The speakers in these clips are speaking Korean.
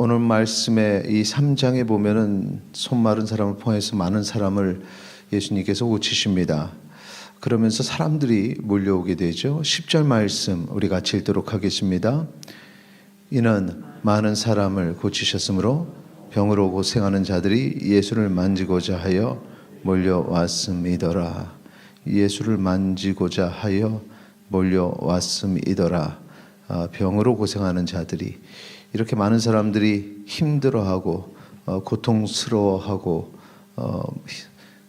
오늘 말씀의 이 3장에 보면은 손 마른 사람을 포함해서 많은 사람을 예수님께서 고치십니다. 그러면서 사람들이 몰려오게 되죠. 10절 말씀 우리 같이 읽도록 하겠습니다. 이는 많은 사람을 고치셨으므로 병으로 고생하는 자들이 예수를 만지고자 하여 몰려왔음이더라. 예수를 만지고자 하여 몰려왔음이더라. 병으로 고생하는 자들이, 이렇게 많은 사람들이 힘들어하고 고통스러워하고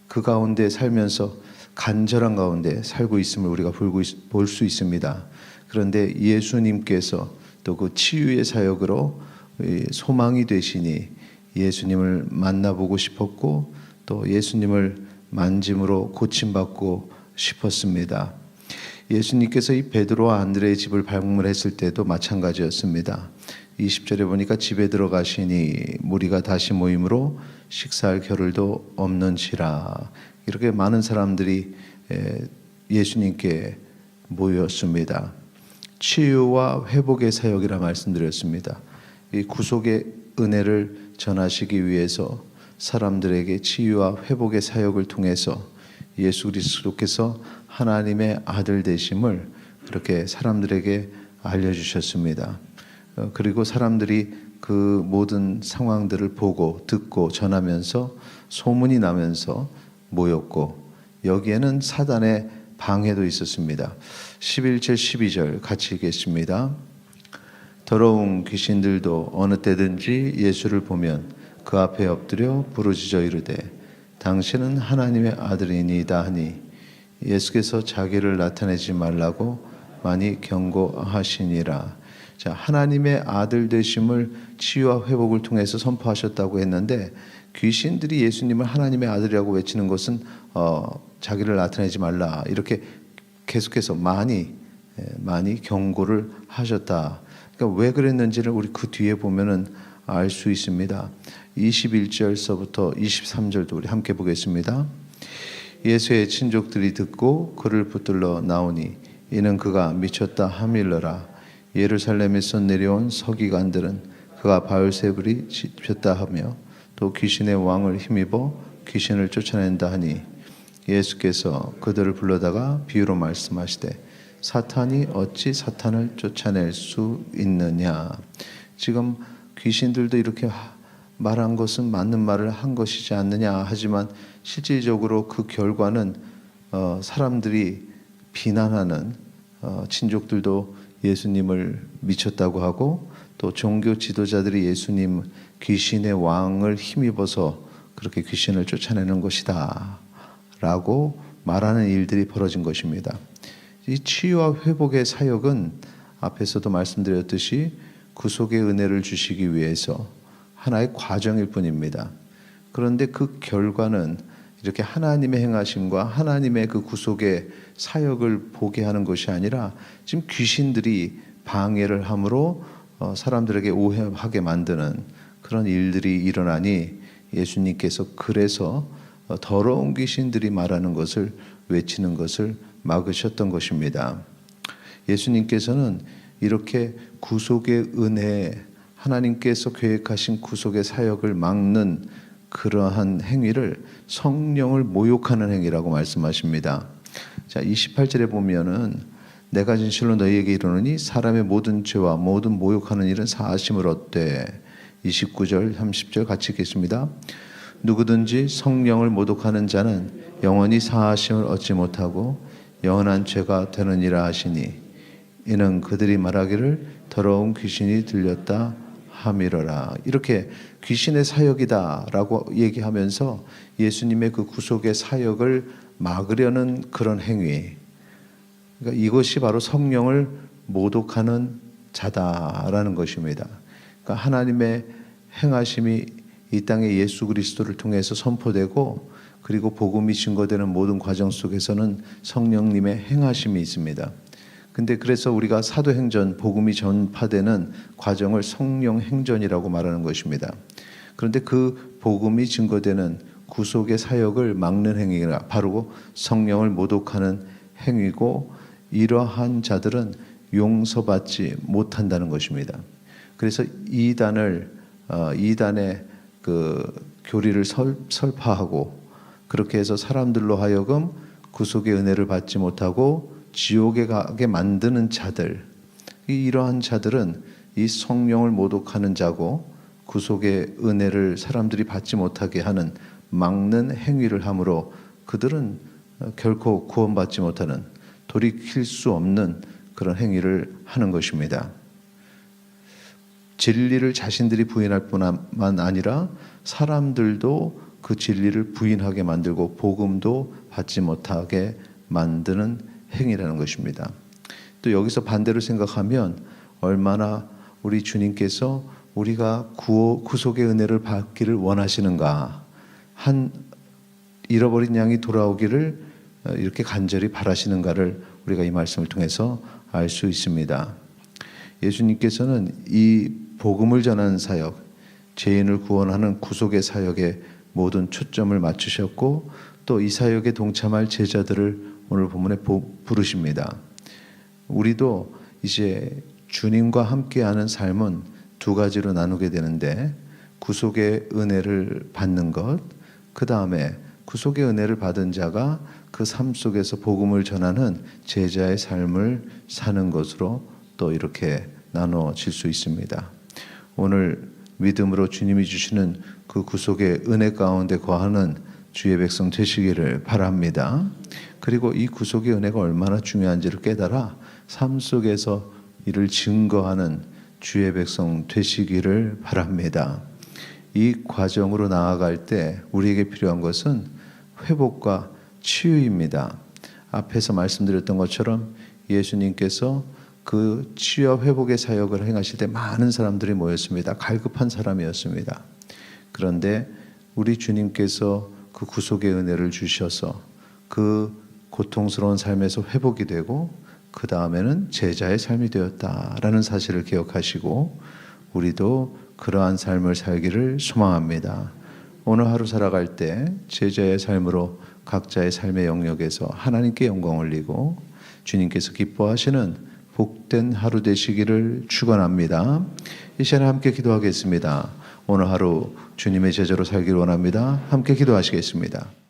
그 가운데 살면서 간절한 가운데 살고 있음을 우리가 볼 수 있습니다. 그런데 예수님께서 또 그 치유의 사역으로 소망이 되시니 예수님을 만나보고 싶었고 또 예수님을 만짐으로 고침받고 싶었습니다. 예수님께서 이 베드로와 안드레의 집을 방문했을 때도 마찬가지였습니다. 20절에 보니까 집에 들어가시니 무리가 다시 모임으로 식사할 겨를도 없는지라. 이렇게 많은 사람들이 예수님께 모였습니다. 치유와 회복의 사역이라 말씀드렸습니다. 이 구속의 은혜를 전하시기 위해서 사람들에게 치유와 회복의 사역을 통해서 예수 그리스도께서 하나님의 아들 되심을 그렇게 사람들에게 알려주셨습니다. 그리고 사람들이 그 모든 상황들을 보고 듣고 전하면서 소문이 나면서 모였고, 여기에는 사단의 방해도 있었습니다. 11절 12절 같이 읽겠습니다. 더러운 귀신들도 어느 때든지 예수를 보면 그 앞에 엎드려 부르짖어 이르되 당신은 하나님의 아들이니이다 하니 예수께서 자기를 나타내지 말라고 많이 경고하시니라. 자, 하나님의 아들 되심을 치유와 회복을 통해서 선포하셨다고 했는데, 귀신들이 예수님을 하나님의 아들이라고 외치는 것은 자기를 나타내지 말라, 이렇게 계속해서 많이 경고를 하셨다. 그러니까 왜 그랬는지를 우리 그 뒤에 보면은 알 수 있습니다. 21절서부터 23절도 우리 함께 보겠습니다. 예수의 친족들이 듣고 그를 붙들러 나오니 이는 그가 미쳤다 하밀러라. 예루살렘에서 내려온 서기관들은 그가 바울세불이 집혔다 하며 또 귀신의 왕을 힘입어 귀신을 쫓아낸다 하니 예수께서 그들을 불러다가 비유로 말씀하시되 사탄이 어찌 사탄을 쫓아낼 수 있느냐. 지금 귀신들도 이렇게 말한 것은 맞는 말을 한 것이지 않느냐 하지만 실질적으로 그 결과는 사람들이 비난하는 친족들도 예수님을 미쳤다고 하고 또 종교 지도자들이 예수님 귀신의 왕을 힘입어서 그렇게 귀신을 쫓아내는 것이다 라고 말하는 일들이 벌어진 것입니다. 이 치유와 회복의 사역은 앞에서도 말씀드렸듯이 구속의 은혜를 주시기 위해서 하나의 과정일 뿐입니다. 그런데 그 결과는 이렇게 하나님의 행하심과 하나님의 그 구속의 사역을 보게 하는 것이 아니라 지금 귀신들이 방해를 함으로 사람들에게 오해하게 만드는 그런 일들이 일어나니 예수님께서 그래서 더러운 귀신들이 말하는 것을 외치는 것을 막으셨던 것입니다. 예수님께서는 이렇게 구속의 은혜, 하나님께서 계획하신 구속의 사역을 막는 그러한 행위를 성령을 모욕하는 행위라고 말씀하십니다. 자, 28절에 보면은 내가 진실로 너희에게 이르노니 사람의 모든 죄와 모든 모욕하는 일은 사하심을 얻되. 29절 30절 같이 읽겠습니다. 누구든지 성령을 모독하는 자는 영원히 사하심을 얻지 못하고 영원한 죄가 되느니라 하시니 이는 그들이 말하기를 더러운 귀신이 들렸다 함이러라. 이렇게 귀신의 사역이다 라고 얘기하면서 예수님의 그 구속의 사역을 막으려는 그런 행위, 그러니까 이것이 바로 성령을 모독하는 자다라는 것입니다. 그러니까 하나님의 행하심이 이 땅에 예수 그리스도를 통해서 선포되고 그리고 복음이 증거되는 모든 과정 속에서는 성령님의 행하심이 있습니다. 근데 그래서 우리가 사도행전, 복음이 전파되는 과정을 성령 행전이라고 말하는 것입니다. 그런데 그 복음이 증거되는 구속의 사역을 막는 행위가 바로 성령을 모독하는 행위고, 이러한 자들은 용서받지 못한다는 것입니다. 그래서 이단을 이단의 그 교리를 설파하고 그렇게 해서 사람들로 하여금 구속의 은혜를 받지 못하고 지옥에 가게 만드는 자들, 이러한 자들은 이 성령을 모독하는 자고 구속의 은혜를 사람들이 받지 못하게 하는 막는 행위를 함으로 그들은 결코 구원받지 못하는, 돌이킬 수 없는 그런 행위를 하는 것입니다. 진리를 자신들이 부인할 뿐만 아니라 사람들도 그 진리를 부인하게 만들고 복음도 받지 못하게 만드는 행위라는 것입니다. 또 여기서 반대로 생각하면 얼마나 우리 주님께서 우리가 구속의 은혜를 받기를 원하시는가, 한 잃어버린 양이 돌아오기를 이렇게 간절히 바라시는가를 우리가 이 말씀을 통해서 알 수 있습니다. 예수님께서는 이 복음을 전하는 사역, 죄인을 구원하는 구속의 사역에 모든 초점을 맞추셨고 또 이 사역에 동참할 제자들을 오늘 본문에 부르십니다. 우리도 이제 주님과 함께하는 삶은 두 가지로 나누게 되는데, 구속의 은혜를 받는 것, 그 다음에 구속의 은혜를 받은 자가 그 삶 속에서 복음을 전하는 제자의 삶을 사는 것으로 또 이렇게 나눠질 수 있습니다. 오늘 믿음으로 주님이 주시는 그 구속의 은혜 가운데 거하는 주의 백성 되시기를 바랍니다. 그리고 이 구속의 은혜가 얼마나 중요한지를 깨달아 삶 속에서 이를 증거하는 주의 백성 되시기를 바랍니다. 이 과정으로 나아갈 때 우리에게 필요한 것은 회복과 치유입니다. 앞에서 말씀드렸던 것처럼 예수님께서 그 치유와 회복의 사역을 행하실 때 많은 사람들이 모였습니다. 갈급한 사람이었습니다. 그런데 우리 주님께서 그 구속의 은혜를 주셔서 그 고통스러운 삶에서 회복이 되고 그 다음에는 제자의 삶이 되었다라는 사실을 기억하시고 우리도 그러한 삶을 살기를 소망합니다. 오늘 하루 살아갈 때 제자의 삶으로 각자의 삶의 영역에서 하나님께 영광 올리고 주님께서 기뻐하시는 복된 하루 되시기를 축원합니다. 이 시간에 함께 기도하겠습니다. 오늘 하루 주님의 제자로 살기를 원합니다. 함께 기도하시겠습니다.